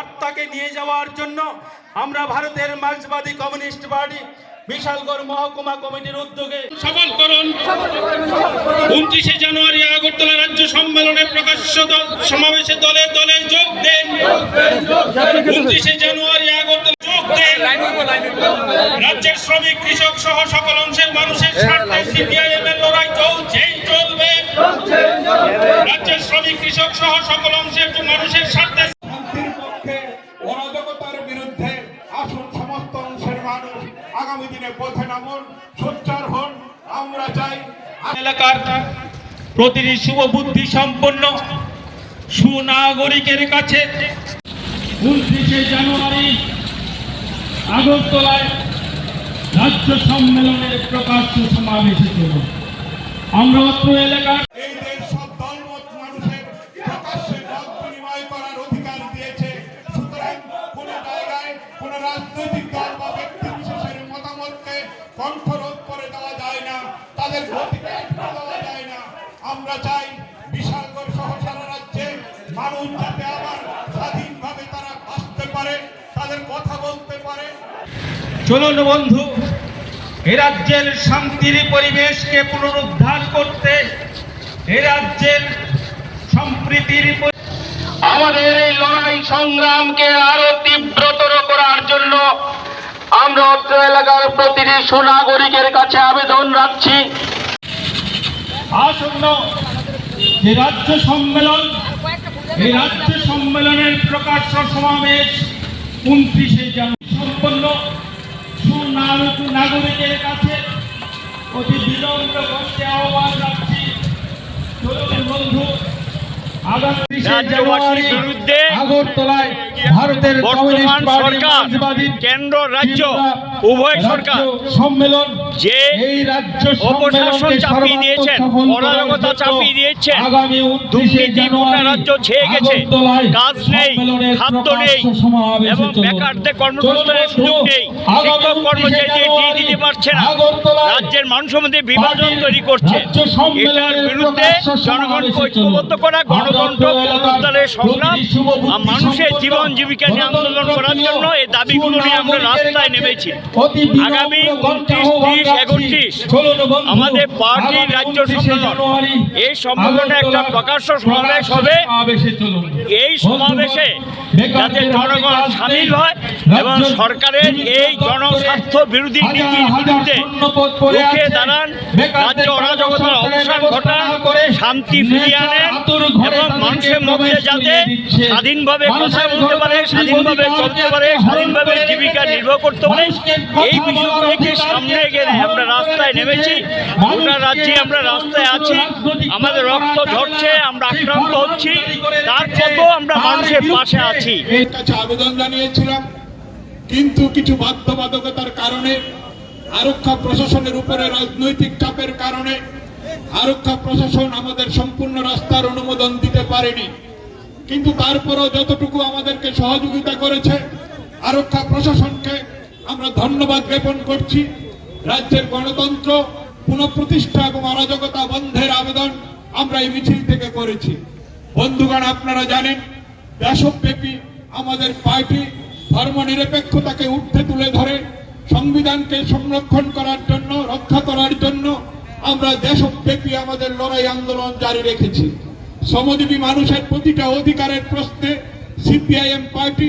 বার্তাকে নিয়ে যাওয়ার জন্য আমরা ভারতের মার্ক্সবাদী কমিউনিস্ট পার্টি বিশালগড় মহকুমা কমিটির উদ্যোগে সফলকরণ 29 জানুয়ারি আগরতলা রাজ্য সম্মেলনে প্রকাশ্য সমাবেশে দলে দলে যোগ দেন। 29 জানুয়ারি আগরতলা যোগ দেন। রাজ্যের শ্রমিক কৃষক সহ সকল অংশের মানুষের স্বার্থে সিপিআইএম এর লড়াই চলছেই চলবে। রাজ্যের শ্রমিক কৃষক সহ সকল অংশের মানুষের স্বার্থে শান্তির পক্ষে অরাজকতার বিরুদ্ধে আসুন সমস্ত অংশের মানুষ আগামী দিনে পথে নামুন, সোচ্চার হন। আমরা চাই এলাকার প্রতিটি শুভবুদ্ধি সম্পন্ন সুনাগরিকের কাছে 29 জানুয়ারি আগরতলায় রাজ্য সম্মেলনের প্রকাশ্য সমাবেশে চলুন। আমরা অত্র এলাকার এই দেশ সব দলমত মানুষের প্রকাশ্যে মত বিনিময় করার অধিকার দিয়েছে। সুতরাং কোন জায়গায় কোন রাজনৈতিক দল বা ব্যক্তি বিশেষের মতামতকে কণ্ঠরোধ করে দেওয়া যায় না, তাদের গতিকে আটকে দেওয়া যায় না। আমরা চাই বিশালগড় সহ সারা রাজ্যে মানুষ যাতে আবার স্বাধীনভাবে তারা আসতে পারে, তাদের কথা বলতে পারে। চলুন বন্ধু, এ রাজ্যের শান্তির পরিবেশকে পুনরুদ্ধার করতে, এ রাজ্যের সম্প্রীতির আমাদের এই লড়াই সংগ্রামকে আরো তীব্রতর করার জন্য আমরা অত্র এলাকার প্রতিটি সুনাগরিকের কাছে আবেদন রাখছি। আসন্ন যে রাজ্য সম্মেলন, এই রাজ্য সম্মেলনের প্রকাশ্য সমাবেশ 29 জানুয়ারি সম্পন্ন সুনাগরিকের কাছে অতি বিনম্র করতে আহ্বান রাখছি। চলুন বন্ধু, আগামী 30 জানুয়ারি আগরতলায় ভারতের বর্তমান কমিউনিস্ট সরকার, পার্টি কেন্দ্র রাজ্য উভয় সরকার সম্মেলন যে এই রাজ্য অপশাসন চাপিয়ে দিয়েছেন, অরাজকতা চাপিয়ে দিয়েছেন, দুর্নীতি গোটা রাজ্য ছেয়ে গেছে, কাজ নেই, খাদ্য নেই এবং বেকারদের কর্মসংস্থানের সুযোগ নেই, শিক্ষক কর্মচারীদের দিয়ে দিতে পারছে না, রাজ্যের মানুষের মধ্যে বিভাজন তৈরি করছে। এটার বিরুদ্ধে জনগণকে ঐক্যবদ্ধ করা, গণতন্ত্র পুনরুদ্ধারের সংগ্রাম, মানুষের জীবন জীবিকা নিয়ে আন্দোলন করার জন্য এই দাবিগুলো নিয়ে আমরা রাস্তায় নেমেছি। আগামী 29, 30, 31 আমাদের পার্টির রাজ্য সম্মেলন, এই সম্মেলনে একটা প্রকাশ্য সমাবেশ হবে। এই সমাবেশে যাতে জনগণ সামিল হয় এবং সরকারের এই জনস্বার্থ বিরোধী নীতির বিরুদ্ধে রুখে দাঁড়ান, রাজ্য অরাজকতার অবসান ঘটান, শান্তি ফিরিয়ে আনেন এবং মানুষের মধ্যে যাতে স্বাধীনভাবে কথা বলতে পারে, স্বাধীনভাবে চলতে পারে, স্বাধীনভাবে জীবিকা নির্বাহ করতে পারে, এই বিষয়গুলিকে সামনে গেলে আমরা রাস্তায় নেমেছি। গোটা রাজ্যে আমরা রাস্তায় আছি, আমাদের রক্ত ঝরছে, আমরা আক্রান্ত হচ্ছি, তারপরেও আমরা মানুষের পাশে আছি। এর কাছে আবেদন জানিয়েছিলাম, কিন্তু কিছু বাধ্যবাধকতার কারণে, আরক্ষা প্রশাসনের উপরে রাজনৈতিক চাপের কারণে আরক্ষা প্রশাসন আমাদের সম্পূর্ণ রাস্তার অনুমোদন দিতে পারেনি। কিন্তু তারপরেও যতটুকু আমাদেরকে সহযোগিতা করেছে আরক্ষা প্রশাসনকে আমরা ধন্যবাদ জ্ঞাপন করছি। রাজ্যের গণতন্ত্র পুনঃপ্রতিষ্ঠা এবং অরাজকতা বন্ধের আবেদন আমরা এই মিছিল থেকে করেছি। বন্ধুগণ, আপনারা জানেন দেশব্যাপী আমাদের পার্টি ধর্মনিরপেক্ষতাকে ঊর্ধ্বে তুলে ধরে সংবিধানকে সংরক্ষণ করার জন্য, রক্ষা করার জন্য আমরা দেশব্যাপী আমাদের লড়াই আন্দোলন জারি রেখেছি। শ্রমজীবী মানুষের প্রতিটা অধিকারের প্রশ্নে সিপিআইএম পার্টি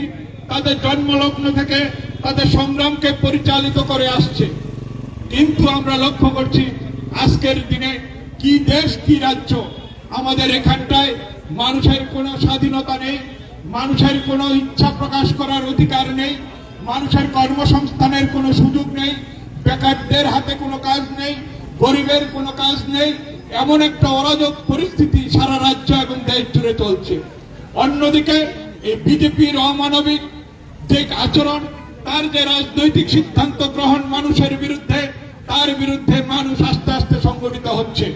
তাদের জন্মলগ্ন থেকে তাদের সংগ্রামকে পরিচালিত করে আসছে। কিন্তু আমরা লক্ষ্য করছি আজকের দিনে কি দেশ কি রাজ্য, আমাদের এখানটায় মানুষের কোনো স্বাধীনতা নেই, মানুষের কোনো ইচ্ছা প্রকাশ করার অধিকার নেই, মানুষের কর্মসংস্থানের কোনো সুযোগ নেই, বেকারদের হাতে কোনো কাজ নেই, গরিবের কোনো কাজ নেই। এমন একটা অরাজক পরিস্থিতি সারা রাজ্য এবং দেশ জুড়ে চলছে। অন্যদিকে এই বিজেপির অমানবিক যে আচরণ, তার যে রাজনৈতিক সিদ্ধান্ত গ্রহণ মানুষের বিরুদ্ধে, তার বিরুদ্ধে মানুষ আস্তে আস্তে সংগঠিত হচ্ছে।